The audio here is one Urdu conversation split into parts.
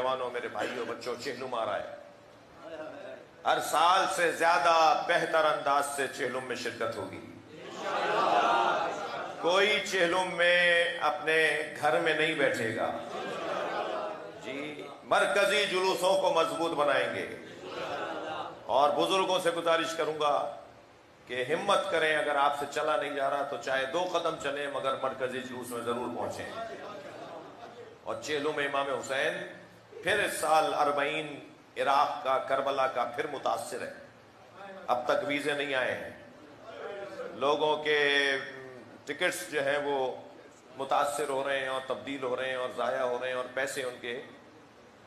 نوجوانوں، میرے بھائیوں، بچوں، چہلم آ رہا ہے، ہر سال سے زیادہ بہتر انداز سے چہلم میں شرکت ہوگی۔ کوئی چہلم میں اپنے گھر میں نہیں بیٹھے گا جی، مرکزی جلوسوں کو مضبوط بنائیں گے، اور بزرگوں سے گزارش کروں گا کہ ہمت کریں، اگر آپ سے چلا نہیں جا رہا تو چاہے 2 قدم چلیں مگر مرکزی جلوس میں ضرور پہنچیں۔ اور چہلم امام حسین پھر اس سال 40 عراق کا، کربلا کا پھر متاثر ہے۔ اب تک ویزے نہیں آئے ہیں، لوگوں کے ٹکٹس جو ہیں وہ متاثر ہو رہے ہیں اور تبدیل ہو رہے ہیں اور ضائع ہو رہے ہیں، اور پیسے ان کے،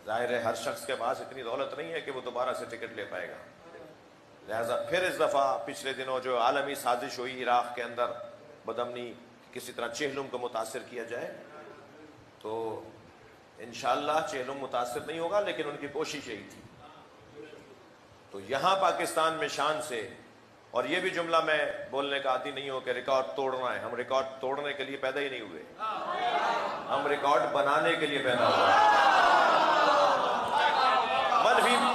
ظاہر ہے ہر شخص کے پاس اتنی دولت نہیں ہے کہ وہ دوبارہ سے ٹکٹ لے پائے گا، لہذا پھر اس دفعہ پچھلے دنوں جو عالمی سازش ہوئی عراق کے اندر بدامنی کسی طرح چہلم کو متاثر کیا جائے، تو انشاءاللہ چہلم متاثر نہیں ہوگا، لیکن ان کی کوشش یہی تھی۔ تو یہاں پاکستان میں شان سے، اور یہ بھی جملہ میں بولنے کا عادی نہیں ہوں کہ ریکارڈ توڑنا ہے، ہم ریکارڈ توڑنے کے لیے پیدا ہی نہیں ہوئے، ہم ریکارڈ بنانے کے لیے پیدا ہوئے۔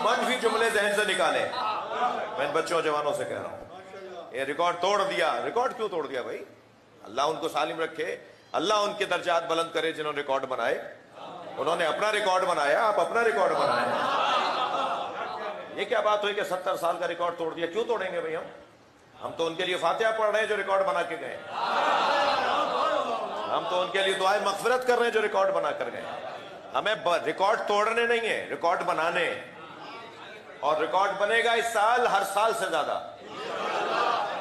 منفی جملے ذہن سے نکالیں، میں ان بچوں جوانوں سے کہہ رہا ہوں، یہ ریکارڈ توڑ دیا، ریکارڈ کیوں توڑ دیا بھائی؟ اللہ ان کو سالم رکھے، اللہ ان کے درجات بلند کرے جنہوں نے ریکارڈ بنائے، انہوں نے اپنا ریکارڈ بنایا، آپ اپنا ریکارڈ بنائیں۔ یہ کیا بات ہوئی کہ 70 سال کا ریکارڈ توڑ دیا؟ کیوں توڑیں گے بھائی؟ ہم تو ان کے لیے فاتحہ پڑھ رہے ہیں جو ریکارڈ بنا کے گئے، ہم تو ان کے لیے دعائیں مغفرت کر رہے ہیں جو ریکارڈ بنا کر گئے۔ ہمیں ریکارڈ توڑنے نہیں ہیں، ریکارڈ بنانے، اور ریکارڈ بنے گا اس سال ہر سال سے زیادہ،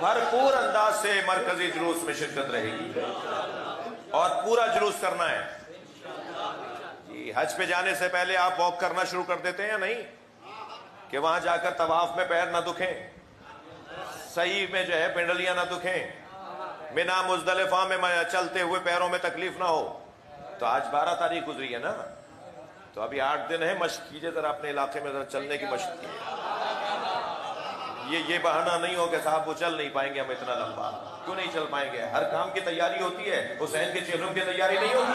بھرپور انداز سے مرکزی جلوس میں شرکت رہے گی، اور پورا جلوس کرنا ہے جی۔ حج پہ جانے سے پہلے آپ واک کرنا شروع کر دیتے ہیں یا نہیں، کہ وہاں جا کر طواف میں پیر نہ دکھیں، صحیح میں جو ہے پنڈلیاں نہ دکھیں، منا مزدلفہ میں چلتے ہوئے پیروں میں تکلیف نہ ہو۔ تو آج 12 تاریخ گزری ہے نا، تو ابھی 8 دن ہے، مشق کیجئے ذرا اپنے علاقے میں، ذرا چلنے کی مشق کیجئے۔ یہ بہانہ نہیں ہو کہ صاحب وہ چل نہیں پائیں گے ہم اتنا لمبا، کیوں نہیں چل پائیں گے؟ ہر کام کی تیاری ہوتی ہے، حسین کے چہلم کی تیاری نہیں ہوتی؟